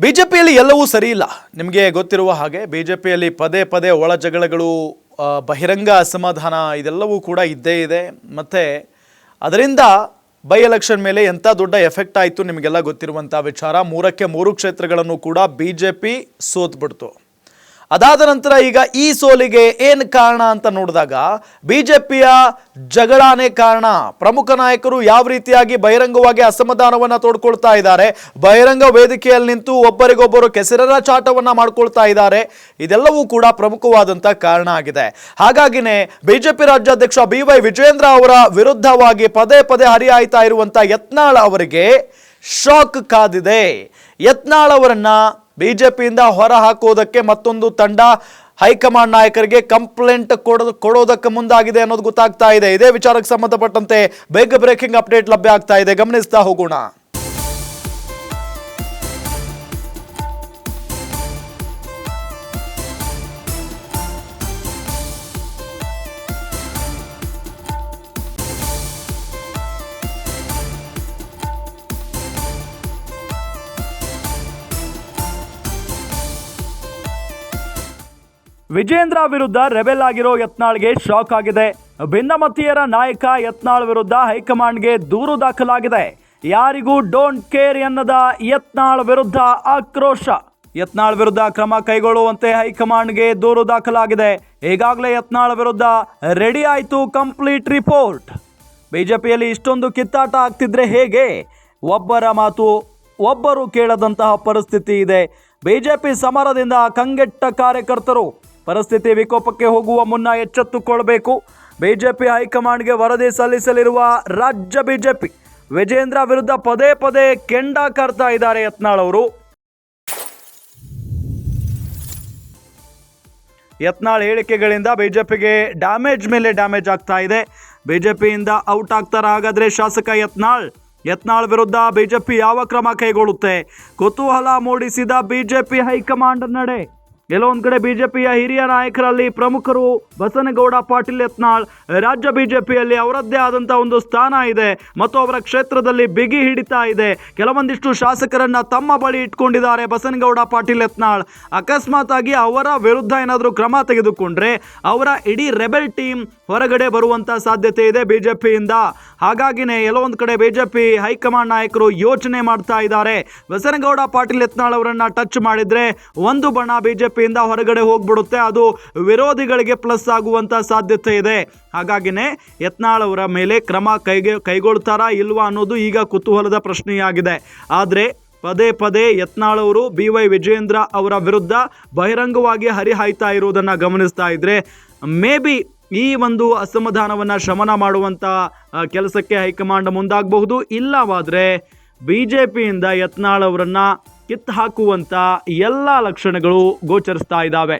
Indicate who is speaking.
Speaker 1: ಬಿಜೆಪಿಯಲ್ಲಿ ಎಲ್ಲವೂ ಸರಿ ಇಲ್ಲ. ನಿಮಗೆ ಗೊತ್ತಿರುವ ಹಾಗೆ ಬಿಜೆಪಿಯಲ್ಲಿ ಪದೇ ಪದೇ ಒಳ ಜಗಳಗಳು, ಬಹಿರಂಗ ಅಸಮಾಧಾನ ಇದೆಲ್ಲವೂ ಕೂಡ ಇದ್ದೇ ಇದೆ. ಮತ್ತು ಅದರಿಂದ ಬೈ ಎಲೆಕ್ಷನ್ ಮೇಲೆ ಎಂಥ ದೊಡ್ಡ ಎಫೆಕ್ಟ್ ಆಯಿತು ನಿಮಗೆಲ್ಲ ಗೊತ್ತಿರುವಂಥ ವಿಚಾರ. 3ಕ್ಕೆ 3 ಕ್ಷೇತ್ರಗಳನ್ನು ಕೂಡ ಬಿಜೆಪಿ ಸೋತ್ಬಿಡ್ತು. ಅದಾದ ನಂತರ ಈಗ ಈ ಸೋಲಿಗೆ ಏನು ಕಾರಣ ಅಂತ ನೋಡಿದಾಗ ಬಿಜೆಪಿಯ ಜಗಳಾನೇ ಕಾರಣ. ಪ್ರಮುಖ ನಾಯಕರು ಯಾವ ರೀತಿಯಾಗಿ ಬಹಿರಂಗವಾಗಿ ಅಸಮಾಧಾನವನ್ನು ತೋಡ್ಕೊಳ್ತಾ ಇದ್ದಾರೆ, ಬಹಿರಂಗ ವೇದಿಕೆಯಲ್ಲಿ ನಿಂತು ಒಬ್ಬರಿಗೊಬ್ಬರು ಕೆಸರರ ಚಾಟವನ್ನು ಮಾಡ್ಕೊಳ್ತಾ ಇದ್ದಾರೆ. ಇದೆಲ್ಲವೂ ಕೂಡ ಪ್ರಮುಖವಾದಂಥ ಕಾರಣ ಆಗಿದೆ. ಹಾಗಾಗಿನೇ ಬಿಜೆಪಿ ರಾಜ್ಯಾಧ್ಯಕ್ಷ BY ವಿಜಯೇಂದ್ರ ಅವರ ವಿರುದ್ಧವಾಗಿ ಪದೇ ಪದೇ ಹರಿಹಾಯ್ತಾ ಇರುವಂಥ ಯತ್ನಾಳ್ ಅವರಿಗೆ ಶಾಕ್ ಕಾದಿದೆ. ಯತ್ನಾಳ್ ಅವರನ್ನ ಬಿಜೆಪಿಯಿಂದ ಹೊರ ಹಾಕೋದಕ್ಕೆ ಮತ್ತೊಂದು ತಂಡ ಹೈಕಮಾಂಡ್ ನಾಯಕರಿಗೆ ಕಂಪ್ಲೇಂಟ್ ಕೊಡೋದಕ್ಕೆ ಮುಂದಾಗಿದೆ ಅನ್ನೋದು ಗೊತ್ತಾಗ್ತಾ ಇದೆ. ಇದೇ ವಿಚಾರಕ್ಕೆ ಸಂಬಂಧಪಟ್ಟಂತೆ ಬೇಗ ಬ್ರೇಕಿಂಗ್ ಅಪ್ಡೇಟ್ ಲಭ್ಯ ಆಗ್ತಾ ಇದೆ, ಗಮನಿಸ್ತಾ ಹೋಗೋಣ.
Speaker 2: ವಿಜೇಂದ್ರ ವಿರುದ್ಧ ರೆಬೆಲ್ ಆಗಿರೋ ಯತ್ನಾಳ್ಗೆ ಶಾಕ್ ಆಗಿದೆ. ಭಿನ್ನಮತೀಯರ ನಾಯಕ ಯತ್ನಾಳ್ ವಿರುದ್ಧ ಹೈಕಮಾಂಡ್ಗೆ ದೂರು ದಾಖಲಾಗಿದೆ. ಯಾರಿಗೂ ಡೋಂಟ್ ಕೇರ್ ಎನ್ನದ ಯತ್ನಾಳ್ ವಿರುದ್ಧ ಆಕ್ರೋಶ. ಯತ್ನಾಳ್ ವಿರುದ್ಧ ಕ್ರಮ ಕೈಗೊಳ್ಳುವಂತೆ ಹೈಕಮಾಂಡ್ಗೆ ದೂರು ದಾಖಲಾಗಿದೆ. ಈಗಾಗಲೇ ಯತ್ನಾಳ್ ವಿರುದ್ಧ ರೆಡಿ ಆಯಿತು ಕಂಪ್ಲೀಟ್ ರಿಪೋರ್ಟ್. ಬಿಜೆಪಿಯಲ್ಲಿ ಇಷ್ಟೊಂದು ಕಿತ್ತಾಟ ಆಗ್ತಿದ್ರೆ ಹೇಗೆ? ಒಬ್ಬರ ಮಾತು ಒಬ್ಬರು ಕೇಳದಂತಹ ಪರಿಸ್ಥಿತಿ ಇದೆ. ಬಿಜೆಪಿ ಸಮರದಿಂದ ಕಂಗೆಟ್ಟ ಕಾರ್ಯಕರ್ತರು ಪರಿಸ್ಥಿತಿ ವಿಕೋಪಕ್ಕೆ ಹೋಗುವ ಮುನ್ನ ಎಚ್ಚೆತ್ತುಕೊಳ್ಬೇಕು. ಬಿಜೆಪಿ ಹೈಕಮಾಂಡ್ಗೆ ವರದಿ ಸಲ್ಲಿಸಲಿರುವ ರಾಜ್ಯ ಬಿಜೆಪಿ ವಿಜೇಂದ್ರ ವಿರುದ್ಧ ಪದೇ ಪದೇ ಕೆಂಡ ಕಾರ್ತಾ ಇದ್ದಾರೆ ಯತ್ನಾಳ್ ಅವರು. ಯತ್ನಾಳ್ ಹೇಳಿಕೆಗಳಿಂದ ಬಿಜೆಪಿಗೆ ಡ್ಯಾಮೇಜ್ ಮೇಲೆ ಡ್ಯಾಮೇಜ್ ಆಗ್ತಾ ಇದೆ. ಬಿಜೆಪಿಯಿಂದ ಔಟ್ ಆಗ್ತಾರ ಹಾಗಾದ್ರೆ ಶಾಸಕ ಯತ್ನಾಳ್ ವಿರುದ್ಧ ಬಿಜೆಪಿ ಯಾವ ಕ್ರಮ ಕೈಗೊಳ್ಳುತ್ತೆ? ಕುತೂಹಲ ಮೂಡಿಸಿದ ಬಿಜೆಪಿ ಹೈಕಮಾಂಡ್ ನಡೆ. ಕೆಲವೊಂದು ಕಡೆ ಬಿಜೆಪಿಯ ಹಿರಿಯ ನಾಯಕರಲ್ಲಿ ಪ್ರಮುಖರು ಬಸನಗೌಡ ಪಾಟೀಲ್ ಯತ್ನಾಳ್ ರಾಜ್ಯ ಬಿಜೆಪಿಯಲ್ಲಿ ಅವರದ್ದೇ ಆದಂಥ ಒಂದು ಸ್ಥಾನ ಇದೆ ಮತ್ತು ಅವರ ಕ್ಷೇತ್ರದಲ್ಲಿ ಬಿಗಿ ಹಿಡಿತಾ ಇದೆ. ಕೆಲವೊಂದಿಷ್ಟು ಶಾಸಕರನ್ನ ತಮ್ಮ ಬಳಿ ಇಟ್ಕೊಂಡಿದ್ದಾರೆ ಬಸನಗೌಡ ಪಾಟೀಲ್ ಯತ್ನಾಳ್. ಅಕಸ್ಮಾತ್ ಆಗಿ ಅವರ ವಿರುದ್ಧ ಏನಾದರೂ ಕ್ರಮ ತೆಗೆದುಕೊಂಡ್ರೆ ಅವರ ಇಡೀ ರೆಬೆಲ್ ಟೀಮ್ ಹೊರಗಡೆ ಬರುವಂಥ ಸಾಧ್ಯತೆ ಇದೆ ಬಿಜೆಪಿಯಿಂದ. ಹಾಗಾಗಿನೇ ಕೆಲವೊಂದು ಕಡೆ ಬಿಜೆಪಿ ಹೈಕಮಾಂಡ್ ನಾಯಕರು ಯೋಚನೆ ಮಾಡ್ತಾ ಇದ್ದಾರೆ. ಬಸನಗೌಡ ಪಾಟೀಲ್ ಯತ್ನಾಳ್ ಅವರನ್ನ ಟಚ್ ಮಾಡಿದ್ರೆ ಒಂದು ಬಣ ಬಿಜೆಪಿಯಿಂದ ಹೊರಗಡೆ ಹೋಗ್ಬಿಡುತ್ತೆ, ಅದು ವಿರೋಧಿಗಳಿಗೆ ಪ್ಲಸ್ ಆಗುವಂತ ಸಾಧ್ಯತೆ ಇದೆ. ಹಾಗಾಗಿನೇ ಯತ್ನಾಳ್ ಅವರ ಮೇಲೆ ಕ್ರಮ ಕೈಗೊಳ್ತಾರಾ ಇಲ್ವಾ ಅನ್ನೋದು ಈಗ ಕುತೂಹಲದ ಪ್ರಶ್ನೆಯಾಗಿದೆ. ಆದರೆ ಪದೇ ಪದೇ ಯತ್ನಾಳ್ ಅವರು BY ವಿಜಯೇಂದ್ರ ಅವರ ವಿರುದ್ಧ ಬಹಿರಂಗವಾಗಿ ಹರಿಹಾಯ್ತಾ ಇರುವುದನ್ನು ಗಮನಿಸ್ತಾ ಇದ್ರೆ ಮೇ ಬಿ ಈ ಒಂದು ಅಸಮಾಧಾನವನ್ನು ಶಮನ ಮಾಡುವಂಥ ಕೆಲಸಕ್ಕೆ ಹೈಕಮಾಂಡ್ ಮುಂದಾಗಬಹುದು. ಇಲ್ಲವಾದರೆ ಬಿಜೆಪಿಯಿಂದ ಯತ್ನಾಳ್ ಅವರನ್ನು ಕಿತ್ತು ಹಾಕುವಂಥ ಎಲ್ಲ ಲಕ್ಷಣಗಳು ಗೋಚರಿಸ್ತಾ ಇದ್ದಾವೆ.